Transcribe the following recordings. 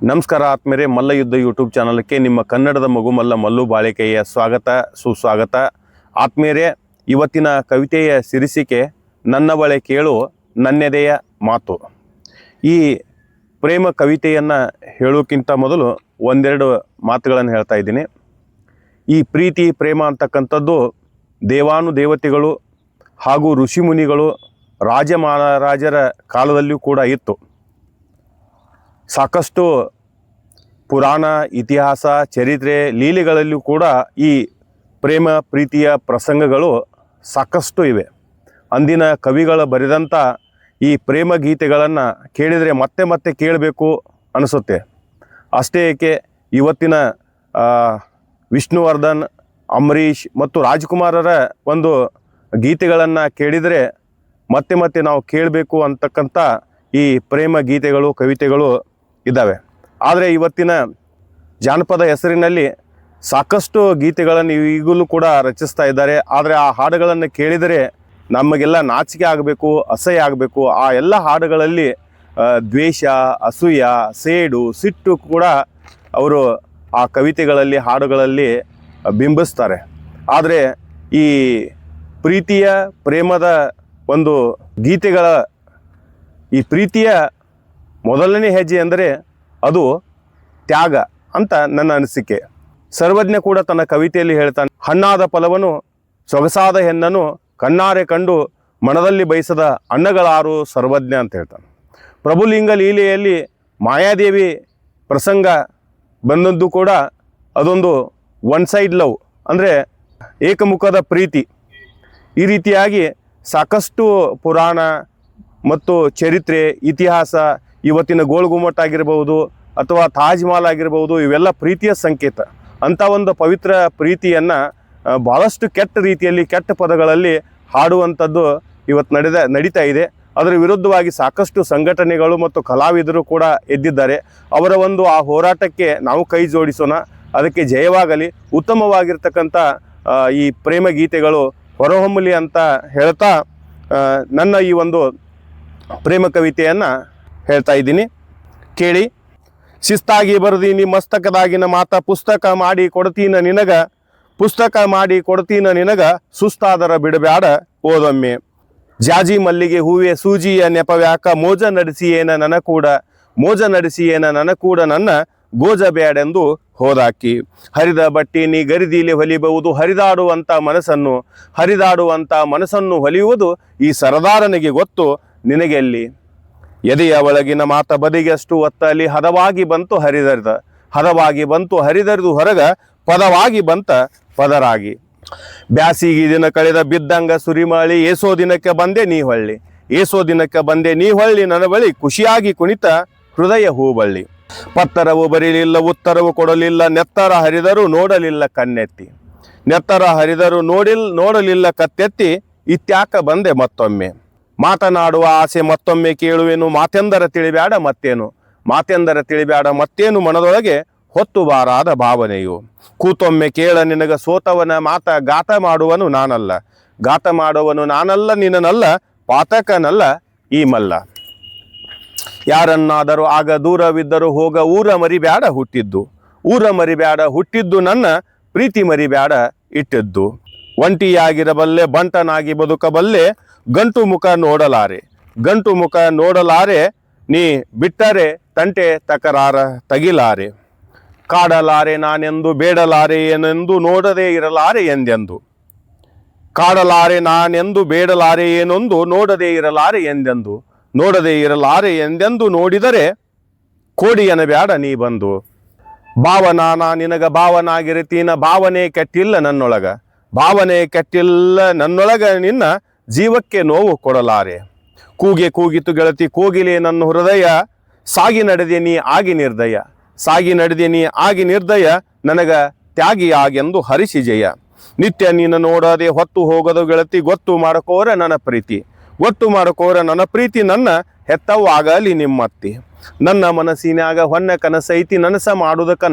ನಮಸ್ಕಾರ ಆತ್ಮೇರೆ ಮಲ್ಲ ಯುದ್ಧ ಯೂಟ್ಯೂಬ್ ಚಾನಲ್ಗೆ ನಿಮ್ಮ ಕನ್ನಡದ ಮಗು ಮಲ್ಲು ಬಾಳಿಕೆಯ ಸ್ವಾಗತ ಸುಸ್ವಾಗತ. ಆತ್ಮೇರೆ, ಇವತ್ತಿನ ಕವಿತೆಯ ಶೀರ್ಷಿಕೆ ನನ್ನ ಬಳೆ ಕೇಳು ನನ್ನೆದೆಯ ಮಾತು. ಈ ಪ್ರೇಮ ಕವಿತೆಯನ್ನು ಹೇಳೋಕ್ಕಿಂತ ಮೊದಲು ಒಂದೆರಡು ಮಾತುಗಳನ್ನು ಹೇಳ್ತಾ ಇದ್ದೀನಿ. ಈ ಪ್ರೀತಿ ಪ್ರೇಮ ಅಂತಕ್ಕಂಥದ್ದು ದೇವಾನುದೇವತೆಗಳು ಹಾಗೂ ಋಷಿಮುನಿಗಳು ರಾಜ ಮಹಾರಾಜರ ಕಾಲದಲ್ಲಿಯೂ ಕೂಡ ಇತ್ತು. ಸಾಕಷ್ಟು ಪುರಾಣ, ಇತಿಹಾಸ, ಚರಿತ್ರೆ, ಲೀಲೆಗಳಲ್ಲಿಯೂ ಕೂಡ ಈ ಪ್ರೇಮ ಪ್ರೀತಿಯ ಪ್ರಸಂಗಗಳು ಸಾಕಷ್ಟು ಇವೆ. ಅಂದಿನ ಕವಿಗಳು ಬರೆದಂಥ ಈ ಪ್ರೇಮ ಗೀತೆಗಳನ್ನು ಕೇಳಿದರೆ ಮತ್ತೆ ಮತ್ತೆ ಕೇಳಬೇಕು ಅನಿಸುತ್ತೆ. ಅಷ್ಟೇ ಏಕೆ, ಇವತ್ತಿನ ವಿಷ್ಣುವರ್ಧನ್, ಅಂಬರೀಷ್ ಮತ್ತು ರಾಜ್ಕುಮಾರರ ಒಂದು ಗೀತೆಗಳನ್ನು ಕೇಳಿದರೆ ಮತ್ತೆ ಮತ್ತೆ ನಾವು ಕೇಳಬೇಕು ಅಂತಕ್ಕಂಥ ಈ ಪ್ರೇಮ ಗೀತೆಗಳು, ಕವಿತೆಗಳು ಇದ್ದಾವೆ. ಆದರೆ ಇವತ್ತಿನ ಜಾನಪದ ಹೆಸರಿನಲ್ಲಿ ಸಾಕಷ್ಟು ಗೀತೆಗಳನ್ನು ಈಗಲೂ ಕೂಡ ರಚಿಸ್ತಾ ಇದ್ದಾರೆ. ಆದರೆ ಆ ಹಾಡುಗಳನ್ನು ಕೇಳಿದರೆ ನಮಗೆಲ್ಲ ನಾಚಿಕೆ ಆಗಬೇಕು, ಅಸಹ್ಯ ಆಗಬೇಕು. ಆ ಎಲ್ಲ ಹಾಡುಗಳಲ್ಲಿ ದ್ವೇಷ, ಅಸೂಯ, ಸೇಡು, ಸಿಟ್ಟು ಕೂಡ ಅವರು ಆ ಕವಿತೆಗಳಲ್ಲಿ, ಹಾಡುಗಳಲ್ಲಿ ಬಿಂಬಿಸ್ತಾರೆ. ಆದರೆ ಈ ಪ್ರೀತಿಯ ಪ್ರೇಮದ ಒಂದು ಗೀತೆಗಳ ಈ ಪ್ರೀತಿಯ ಮೊದಲನೇ ಹೆಜ್ಜೆ ಅಂದರೆ ಅದು ತ್ಯಾಗ ಅಂತ ನನ್ನ ಅನಿಸಿಕೆ. ಸರ್ವಜ್ಞ ಕೂಡ ತನ್ನ ಕವಿತೆಯಲ್ಲಿ ಹೇಳ್ತಾನೆ, ಹಣ್ಣಾದ ಫಲವನ್ನು ಸೊಗಸಾದ ಹೆಣ್ಣನ್ನು ಕಣ್ಣಾರೆ ಕಂಡು ಮನದಲ್ಲಿ ಬಯಸದ ಅನ್ನಗಳಾರು ಸರ್ವಜ್ಞ ಅಂತ ಹೇಳ್ತಾನೆ. ಪ್ರಭುಲಿಂಗ ಲೀಲೆಯಲ್ಲಿ ಮಾಯಾದೇವಿ ಪ್ರಸಂಗ ಬಂದದ್ದು ಕೂಡ ಅದೊಂದು ಒನ್ ಸೈಡ್ ಲವ್, ಅಂದರೆ ಏಕಮುಖದ ಪ್ರೀತಿ. ಈ ರೀತಿಯಾಗಿ ಸಾಕಷ್ಟು ಪುರಾಣ ಮತ್ತು ಚರಿತ್ರೆ, ಇತಿಹಾಸ, ಇವತ್ತಿನ ಗೋಲ್ ಗುಮ್ಮಟ್ ಆಗಿರ್ಬೋದು ಅಥವಾ ತಾಜ್ ಮಹಲ್ ಆಗಿರ್ಬೋದು, ಇವೆಲ್ಲ ಪ್ರೀತಿಯ ಸಂಕೇತ. ಅಂಥ ಒಂದು ಪವಿತ್ರ ಪ್ರೀತಿಯನ್ನು ಭಾಳಷ್ಟು ಕೆಟ್ಟ ರೀತಿಯಲ್ಲಿ, ಕೆಟ್ಟ ಪದಗಳಲ್ಲಿ ಹಾಡುವಂಥದ್ದು ಇವತ್ತು ನಡೀತಾ ಇದೆ. ಅದರ ವಿರುದ್ಧವಾಗಿ ಸಾಕಷ್ಟು ಸಂಘಟನೆಗಳು ಮತ್ತು ಕಲಾವಿದರು ಕೂಡ ಎದ್ದಿದ್ದಾರೆ. ಅವರ ಒಂದು ಆ ಹೋರಾಟಕ್ಕೆ ನಾವು ಕೈ ಜೋಡಿಸೋಣ, ಅದಕ್ಕೆ ಜಯವಾಗಲಿ, ಉತ್ತಮವಾಗಿರ್ತಕ್ಕಂಥ ಈ ಪ್ರೇಮ ಗೀತೆಗಳು ಹೊರಹೊಮ್ಮಲಿ ಅಂತ ಹೇಳ್ತಾ ನನ್ನ ಈ ಒಂದು ಪ್ರೇಮ ಕವಿತೆಯನ್ನು ಹೇಳ್ತಾ ಇದ್ದೀನಿ, ಕೇಳಿ. ಶಿಸ್ತಾಗಿ ಬರೆದೀನಿ ಮಸ್ತಕದಾಗಿನ ಮಾತ, ಪುಸ್ತಕ ಮಾಡಿ ಕೊಡ್ತೀನ ನಿನಗ, ಪುಸ್ತಕ ಮಾಡಿ ಕೊಡ್ತೀನ ನಿನಗ, ಸುಸ್ತಾದರ ಬಿಡಬ್ಯಾಡ ಓದೊಮ್ಮೆ. ಜಾಜಿ ಮಲ್ಲಿಗೆ ಹೂವೆ ಸೂಜಿಯ ನೆಪವ್ಯಾಕ, ಮೋಜ ನಡೆಸಿಯೇನ ನನ ಕೂಡ, ಮೋಜ ನಡೆಸಿಯೇನ ನನ ಕೂಡ ನನ್ನ ಗೋಜ ಬ್ಯಾಡೆಂದು ಹೋದಾಕಿ. ಹರಿದ ಬಟ್ಟೆ ನೀ ಗರಿದೀಲಿ ಹೊಲಿಬಹುದು, ಹರಿದಾಡುವಂಥ ಮನಸ್ಸನ್ನು ಹೊಲಿಯುವುದು ಈ ಸರದಾರನಿಗೆ ಗೊತ್ತು, ನಿನಗೆಲ್ಲಿ. ಎದೆಯ ಒಳಗಿನ ಮಾತ ಬದಿಗೆಷ್ಟು ಒತ್ತಲಿ, ಹದವಾಗಿ ಬಂತು ಹರಿದರಿದು ಹೊರಗ, ಪದವಾಗಿ ಬಂತ ಪದರಾಗಿ. ಬ್ಯಾಸಿಗೆ ದಿನ ಕಳೆದ ಬಿದ್ದಂಗ ಸುರಿಮಳಿ, ಏಸೋ ದಿನಕ್ಕೆ ಬಂದೆ ನೀ ಹೊಳ್ಳಿ, ನನ್ನ ಬಳಿ ಖುಷಿಯಾಗಿ ಕುಣಿತ ಹೃದಯ ಹೂಬಳ್ಳಿ. ಪತ್ತರವು ಬರೀಲಿಲ್ಲ, ಉತ್ತರವು ಕೊಡಲಿಲ್ಲ, ನೆತ್ತರ ಹರಿದರೂ ನೋಡಲಿಲ್ಲ ಕತ್ತೆತ್ತಿ, ಇತ್ಯಾಕ ಬಂದೆ ಮತ್ತೊಮ್ಮೆ. ಮಾತನಾಡುವ ಆಸೆ ಮತ್ತೊಮ್ಮೆ ಕೇಳುವೆನು, ಮಾತೆಂದರ ತಿಳಿಬ್ಯಾಡ ಮತ್ತೇನು, ಮನದೊಳಗೆ ಹೊತ್ತು ಬಾರಾದ ಭಾವನೆಯು. ಕೂತೊಮ್ಮೆ ಕೇಳ ನಿನಗ ಸೋತವನ ಮಾತ, ಗಾತ ಮಾಡುವನು ನಾನಲ್ಲ ನಿನ್ನನಲ್ಲ, ಪಾತಕನಲ್ಲ ಈ ಮಲ್ಲ. ಯಾರನ್ನಾದರೂ ಆಗ ದೂರವಿದ್ದರೂ ಹೋಗ, ಊರ ಮರಿಬ್ಯಾಡ ಹುಟ್ಟಿದ್ದು ನನ್ನ ಪ್ರೀತಿ ಮರಿಬ್ಯಾಡ ಇಟ್ಟಿದ್ದು. ಒಂಟಿಯಾಗಿರಬಲ್ಲೆ ಬಂಟನಾಗಿ ಬದುಕಬಲ್ಲೆ, ಗಂಟು ಮುಖ ನೋಡಲಾರೆ ನೀ ಬಿಟ್ಟರೆ ತಂಟೆ ತಕರಾರ ತಗಿಲಾರೆ. ಕಾಡಲಾರೆ ನಾನೆಂದು ಬೇಡಲಾರೆ ಏನೆಂದು, ನೋಡದೇ ಇರಲಾರೆ ಎಂದೆಂದು. ಕಾಡಲಾರೆ ನಾನೆಂದು ಬೇಡಲಾರೆ ಏನೊಂದು, ನೋಡದೇ ಇರಲಾರೆ ಎಂದೆಂದು, ನೋಡಿದರೆ ಕೋಡಿಯನ ಬ್ಯಾಡ ನೀ ಬಂದು. ಭಾವನಾನ ನಿನಗ ಭಾವನಾಗಿರುತ್ತೀನ, ಭಾವನೆ ಕೆಟ್ಟಿಲ್ಲ ನನ್ನೊಳಗ ನಿನ್ನ ಜೀವಕ್ಕೆ ನೋವು ಕೊಡಲಾರೆ. ಕೂಗಿತು ಗೆಳತಿ ಕೋಗಿಲೆ ನನ್ನ ಹೃದಯ, ಸಾಗಿ ನಡೆದೆ ನೀ ಆಗಿ ನಿರ್ದಯ, ನನಗ ತ್ಯಾಗಿ ಆಗೆಂದು ಹರಿಸಿ ಜಯ. ನಿತ್ಯ ನೀನ ನೋಡದೆ ಹೊತ್ತು ಹೋಗದು ಗೆಳತಿ, ಗೊತ್ತು ಮಾಡಕೋರ ನನ್ನ ಪ್ರೀತಿ ನನ್ನ ಹೆತ್ತವು ಆಗಲಿ ನಿಮ್ಮತ್ತಿ. ನನ್ನ ಮನಸ್ಸಿನಾಗ ಹೊನ್ನ ಕನಸೈತಿ, ನನಸ ಮಾಡುವುದಕ್ಕ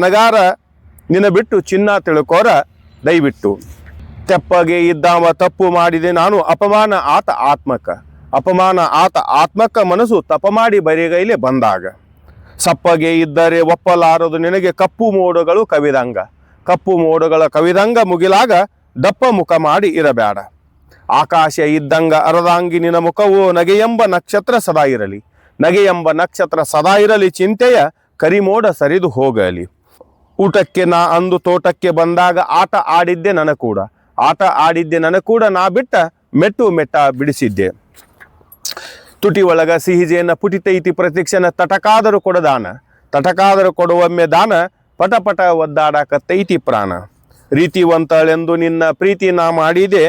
ನನಗಾರ, ನಿನ್ನ ಬಿಟ್ಟು ಚಿನ್ನ ತಿಳ್ಕೋರ ದಯವಿಟ್ಟು. ತೆಪ್ಪಗೆ ಇದ್ದಾವ ತಪ್ಪು ಮಾಡಿದೆ ನಾನು, ಅಪಮಾನ ಆತ ಅಪಮಾನ ಆತ ಆತ್ಮಕ್ಕ ಮನಸ್ಸು ತಪ ಮಾಡಿ ಬರಿಗೈಲೆ ಬಂದಾಗ. ಸಪ್ಪಗೆ ಇದ್ದರೆ ಒಪ್ಪಲಾರದು ನಿನಗೆ ಕಪ್ಪು ಮೋಡಗಳು ಕವಿದಂಗ. ಕಪ್ಪು ಮೋಡಗಳ ಕವಿದಂಗ ಮುಗಿಲಾಗ ದಪ್ಪ ಮುಖ ಮಾಡಿ ಇರಬೇಡ. ಆಕಾಶ ಇದ್ದಂಗ ಅರದಾಂಗಿ ನಿನ ಮುಖವು ನಗೆಯೆಂಬ ನಕ್ಷತ್ರ ಸದಾ ಇರಲಿ. ನಗೆಯೆಂಬ ನಕ್ಷತ್ರ ಸದಾ ಇರಲಿ, ಚಿಂತೆಯ ಕರಿಮೋಡ ಸರಿದು ಹೋಗಲಿ. ಊಟಕ್ಕೆ ನಾ ಅಂದು ತೋಟಕ್ಕೆ ಬಂದಾಗ ಆಟ ಆಡಿದ್ದೆ ನನ ಕೂಡ. ಆಟ ಆಡಿದ್ದೆ ನನ ಕೂಡ ನಾ ಬಿಟ್ಟ ಮೆಟ್ಟು ಮೆಟ್ಟ ಬಿಡಿಸಿದ್ದೆ. ತುಟಿ ಒಳಗ ಸಿಹಿಜೇನ ಪುಟಿತೈತಿ ಪ್ರತಿಕ್ಷಣ ತಟಕಾದರೂ ಕೊಡದಾನ. ತಟಕಾದರೂ ಕೊಡುವೊಮ್ಮೆ ದಾನ ಪಟ ಪಟ ಒದ್ದಾಡಕತ್ತೈತಿ ಪ್ರಾಣ. ರೀತಿವಂತಳೆಂದು ನಿನ್ನ ಪ್ರೀತಿ ನಾ ಮಾಡಿದೆ,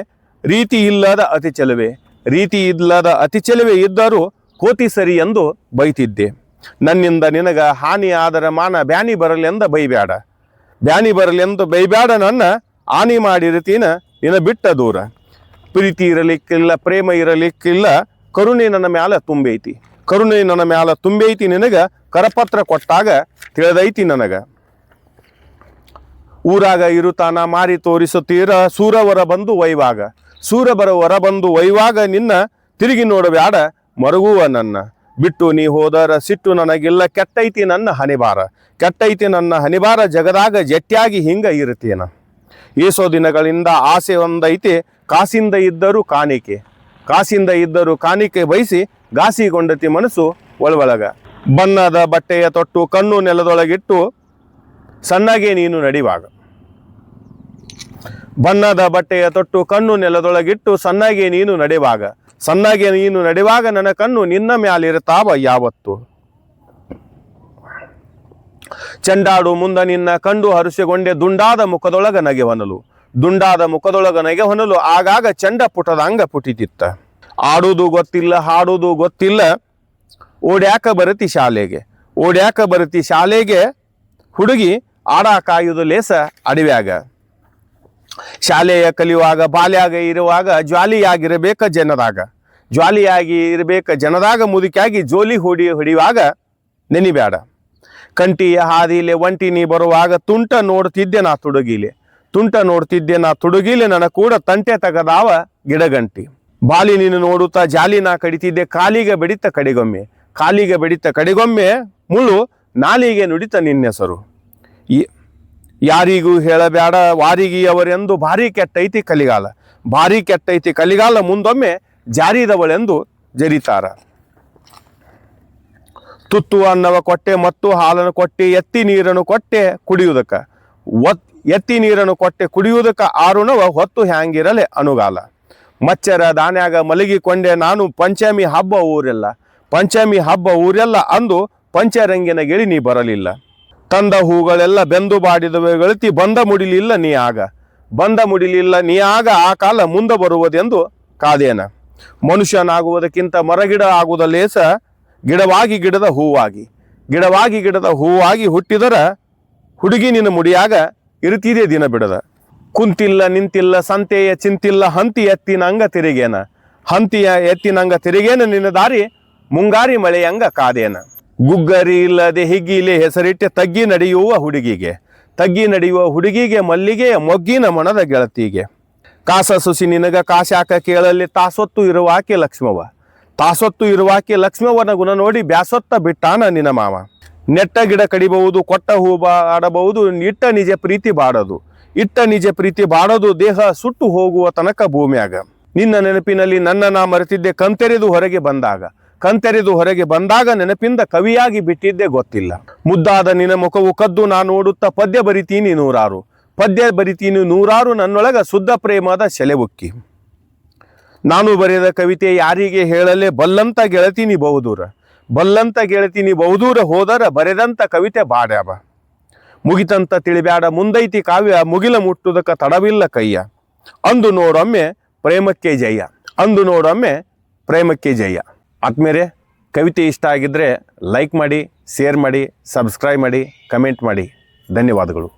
ರೀತಿ ಇಲ್ಲದ ಅತಿ ಚೆಲುವೆ. ರೀತಿ ಇಲ್ಲದ ಅತಿ ಚೆಲುವೆ ಇದ್ದರೂ ಕೋತಿ ಸರಿ ಎಂದು ಬೈತಿದ್ದೆ. ನನ್ನಿಂದ ನಿನಗ ಹಾನಿ ಆದರ ಮಾನ ಬ್ಯಾನಿ ಬರಲೆಂದ ಬೈಬ್ಯಾಡ. ಬ್ಯಾನಿ ಬರಲೆಂದು ಬೈಬ್ಯಾಡ, ನನ್ನ ಹಾನಿ ಮಾಡಿರ್ತೀನ ನಿನ್ನ ಬಿಟ್ಟ ದೂರ. ಪ್ರೀತಿ ಇರಲಿಕ್ಕಿಲ್ಲ, ಪ್ರೇಮ ಇರಲಿಕ್ಕಿಲ್ಲ, ಕರುಣೆ ನನ್ನ ಮ್ಯಾಲ ತುಂಬೈತಿ. ಕರುಣೆ ನನ್ನ ಮ್ಯಾಲ ತುಂಬೈತಿ, ನಿನಗ ಕರಪತ್ರ ಕೊಟ್ಟಾಗ ತಿಳಿದೈತಿ ನನಗ. ಊರಾಗ ಇರುತ್ತಾನ ಮಾರಿ ತೋರಿಸುತ್ತೀರ, ಸೂರವರ ಬಂದು ಒಯ್ವಾಗ. ಸೂರಬರ ಹೊರ ಬಂದು ಒಯ್ವಾಗ ನಿನ್ನ ತಿರುಗಿ ನೋಡಬ್ಯಾಡ ಮರುಗುವ ನನ್ನ. ಬಿಟ್ಟು ನೀ ಹೋದರ ಸಿಟ್ಟು ನನಗಿಲ್ಲ, ಕೆಟ್ಟೈತಿ ನನ್ನ ಹನಿಬಾರ. ಕೆಟ್ಟೈತಿ ನನ್ನ ಹನಿಬಾರ, ಜಗದಾಗ ಜಟ್ಟಿಯಾಗಿ ಹಿಂಗ ಇರುತ್ತೇನ. ಏಸೋ ದಿನಗಳಿಂದ ಆಸೆ ಒಂದೈತೆ, ಕಾಸಿಂದ ಇದ್ದರೂ ಕಾಣಿಕೆ. ಕಾಸಿಂದ ಇದ್ದರೂ ಕಾಣಿಕೆ ಬಯಸಿ ಗಾಸಿಗೊಂಡತಿ ಮನಸ್ಸು ಒಳಗೊಳಗ. ಬಣ್ಣದ ಬಟ್ಟೆಯ ತೊಟ್ಟು ಕಣ್ಣು ನೆಲದೊಳಗಿಟ್ಟು ಸಣ್ಣಗೆ ನೀನು ನಡಿವಾಗ. ಬಣ್ಣದ ಬಟ್ಟೆಯ ತೊಟ್ಟು ಕಣ್ಣು ನೆಲದೊಳಗಿಟ್ಟು ಸಣ್ಣಗೆ ನೀನು ನಡೆವಾಗ. ಸಣ್ಣಗೆ ನೀನು ನಡೆವಾಗ ನನ್ನ ಕಣ್ಣು ನಿನ್ನ ಮ್ಯಾಲಿರುತ್ತಾವ ಯಾವತ್ತು. ಚೆಂಡಾಡು ಮುಂದ ನಿನ್ನ ಕಂಡು ಹರುಷಗೊಂಡೆ, ದುಂಡಾದ ಮುಖದೊಳಗ ನಗೆ ಹೊನಲು. ದುಂಡಾದ ಮುಖದೊಳಗ ನಗೆ ಹೊನಲು, ಆಗಾಗ ಚಂಡ ಪುಟದಂಗ ಪುಟಿತಿತ್ತ. ಆಡುವುದು ಗೊತ್ತಿಲ್ಲ, ಹಾಡುವುದು ಗೊತ್ತಿಲ್ಲ, ಓಡ್ಯಾಕ ಬರತಿ ಶಾಲೆಗೆ. ಓಡ್ಯಾಕ ಬರತಿ ಶಾಲೆಗೆ, ಹುಡುಗಿ ಆಡ ಕಾಯುವುದು ಲೇಸ ಅಡವ್ಯಾಗ. ಶಾಲೆಯ ಕಲಿಯುವಾಗ ಬಾಲ್ಯಾಗ ಇರುವಾಗ ಜ್ವಾಲಿಯಾಗಿರಬೇಕ ಜನದಾಗ. ಜ್ವಾಲಿಯಾಗಿ ಇರಬೇಕ ಜನದಾಗ, ಮುದುಕಿಯಾಗಿ ಜೋಲಿ ಹೊಡಿಯುವಾಗ ನೆನಿಬ್ಯಾಡ. ಕಂಟಿಯ ಹಾದಿಲೆ ಒಂಟಿ ನೀ ಬರುವಾಗ ತುಂಟ ನೋಡ್ತಿದ್ದೆ ನಾ ತುಡುಗಿಲೆ. ತುಂಟ ನೋಡ್ತಿದ್ದೆ ನಾ ತುಡುಗಿಲೆ, ನನ್ನ ಕೂಡ ತಂಟೆ ತಗದಾವ ಗಿಡಗಂಟಿ. ಬಾಲಿ ನೀನು ನೋಡುತ್ತಾ ಜಾಲಿ ನಾ ಕಡಿತಿದ್ದೆ, ಕಾಲಿಗೆ ಬೆಡಿತ ಕಡೆಗೊಮ್ಮೆ. ಕಾಲಿಗೆ ಬೆಡಿತ ಕಡೆಗೊಮ್ಮೆ ಮುಳ್ಳು ನಾಲಿಗೆ ನುಡಿತ ನಿನ್ನೆಸರು. ಯಾರಿಗೂ ಹೇಳಬೇಡ ವಾರಿಗಿಯವರೆಂದು, ಭಾರಿ ಕೆಟ್ಟೈತಿ ಕಲಿಗಾಲ. ಭಾರಿ ಕೆಟ್ಟೈತಿ ಕಲಿಗಾಲ, ಮುಂದೊಮ್ಮೆ ಜಾರಿದವಳೆಂದು ಜರಿತಾರ. ತುತ್ತು ಅನ್ನವ ಕೊಟ್ಟೆ ಮತ್ತು ಹಾಲನ್ನು ಕೊಟ್ಟೆ, ಎತ್ತಿ ನೀರನ್ನು ಕೊಟ್ಟೆ ಕುಡಿಯುವುದಕ್ಕ. ಎತ್ತಿ ನೀರನ್ನು ಕೊಟ್ಟೆ ಕುಡಿಯುವುದಕ್ಕ, ಆರುಣವ ಹೊತ್ತು ಹ್ಯಾಂಗಿರಲೆ ಅನುಗಾಲ. ಮಚ್ಚರ ದಾನ್ಯಾಗ ಮಲಗಿಕೊಂಡೆ ನಾನು, ಪಂಚಮಿ ಹಬ್ಬ ಊರೆಲ್ಲ. ಪಂಚಮಿ ಹಬ್ಬ ಊರೆಲ್ಲ ಅಂದು ಪಂಚರಂಗಿನ ಗಿಳಿ ನೀ ಬರಲಿಲ್ಲ. ತಂದ ಹೂಗಳೆಲ್ಲ ಬೆಂದು ಬಾಡಿದವೆ ಗೆಳತಿ, ಬಂದ ಮುಡಿಲಿಲ್ಲ ನೀ ಆಗ. ಬಂದ ಮುಡಿಲಿಲ್ಲ ನೀ ಆಗ, ಆ ಕಾಲ ಮುಂದೆ ಬರುವುದೆಂದು ಕಾದೇನ. ಮನುಷ್ಯನಾಗುವುದಕ್ಕಿಂತ ಮರಗಿಡ ಆಗುವುದ ಲೇಸ, ಗಿಡವಾಗಿ ಗಿಡದ ಹೂವಾಗಿ. ಗಿಡವಾಗಿ ಗಿಡದ ಹೂವಾಗಿ ಹುಟ್ಟಿದರ ಹುಡುಗಿ ನಿನ್ನ ಮುಡಿಯಾಗ ಇರುತ್ತಿದೆ ದಿನ ಬಿಡದ. ಕುಂತಿಲ್ಲ ನಿಂತಿಲ್ಲ ಸಂತೆಯ ಚಿಂತಿಲ್ಲ, ಹಂತಿ ಎತ್ತಿನಂಗ ತಿರುಗೇನ. ಹಂತಿಯ ಎತ್ತಿನಂಗ ತಿರುಗೇನ, ನಿನ್ನ ದಾರಿ ಮುಂಗಾರಿ ಮಳೆಯಂಗ ಕಾದೇನ. ಗುಗ್ಗರಿ ಇಲ್ಲದೆ ಹಿಗ್ಗಿಲೆ ಹೆಸರಿಟ್ಟೆ, ತಗ್ಗಿ ನಡೆಯುವ ಹುಡುಗಿಗೆ. ತಗ್ಗಿ ನಡೆಯುವ ಹುಡುಗಿಗೆ, ಮಲ್ಲಿಗೆಯ ಮೊಗ್ಗಿನ ಮಣದ ಗೆಳತಿಗೆ. ಕಾಸ ಸುಸಿ ನಿನಗ ಕಾಶಾಕ ಕೇಳಲ್ಲಿ, ತಾಸೊತ್ತು ಇರುವಾಕೆ ಲಕ್ಷ್ಮವ್ವ. ತಾಸೊತ್ತು ಇರುವಾಕೆ ಲಕ್ಷ್ಮವ್ವನ ಗುಣ ನೋಡಿ ಬ್ಯಾಸೊತ್ತ ಬಿಟ್ಟಾನ ನಿನ ಮಾವ. ನೆಟ್ಟ ಗಿಡ ಕಡಿಬಹುದು, ಕೊಟ್ಟ ಹೂ ಬಾಡಬಹುದು, ಇಟ್ಟ ನಿಜ ಪ್ರೀತಿ ಬಾಡದು. ಇಟ್ಟ ನಿಜ ಪ್ರೀತಿ ಬಾಡೋದು, ದೇಹ ಸುಟ್ಟು ಹೋಗುವ ತನಕ ಭೂಮಿಯಾಗ. ನಿನ್ನ ನೆನಪಿನಲ್ಲಿ ನನ್ನ ನಾ ಮರೆತಿದ್ದೆ, ಕಣ್ತೆರೆದು ಹೊರಗೆ ಬಂದಾಗ. ಕಣ್ತೆರೆದು ಹೊರಗೆ ಬಂದಾಗ ನೆನಪಿಂದ ಕವಿಯಾಗಿ ಬಿಟ್ಟಿದ್ದೆ ಗೊತ್ತಿಲ್ಲ. ಮುದ್ದಾದ ನಿನ್ನ ಮುಖವು ಕದ್ದು ನಾ ನೋಡುತ್ತಾ ಪದ್ಯ ಬರಿತೀನಿ ನೂರಾರು. ಪದ್ಯ ಬರಿತೀನಿ ನೂರಾರು, ನನ್ನೊಳಗ ಶುದ್ಧ ಪ್ರೇಮದ ಸೆಲೆ ಉಕ್ಕಿ. ನಾನು ಬರೆದ ಕವಿತೆ ಯಾರಿಗೆ ಹೇಳಲೆ, ಬಲ್ಲಂತ ಗೆಳತೀನಿ ಬಹುದೂರ. ಬಲ್ಲಂತ ಗೆಳತೀನಿ ಬಹುದೂರ, ಹೋದರ ಬರೆದಂತ ಕವಿತೆ ಬಾಡ್ಯಾಬ. ಮುಗಿತಂತ ತಿಳಿಬ್ಯಾಡ ಮುಂದೈತಿ ಕಾವ್ಯ, ಮುಗಿಲ ಮುಟ್ಟುದಕ್ಕ ತಡವಿಲ್ಲ ಕೈಯ. ಅಂದು ನೋಡೊಮ್ಮೆ ಪ್ರೇಮಕ್ಕೆ ಜಯ. ಅಂದು ನೋಡೊಮ್ಮೆ ಪ್ರೇಮಕ್ಕೆ ಜಯ. ಆದ್ಮೇಲೆ ಕವಿತೆ ಇಷ್ಟ ಆಗಿದ್ರೆ ಲೈಕ್ ಮಾಡಿ, ಶೇರ್ ಮಾಡಿ, ಸಬ್ಸ್ಕ್ರೈಬ್ ಮಾಡಿ, ಕಮೆಂಟ್ ಮಾಡಿ. ಧನ್ಯವಾದಗಳು.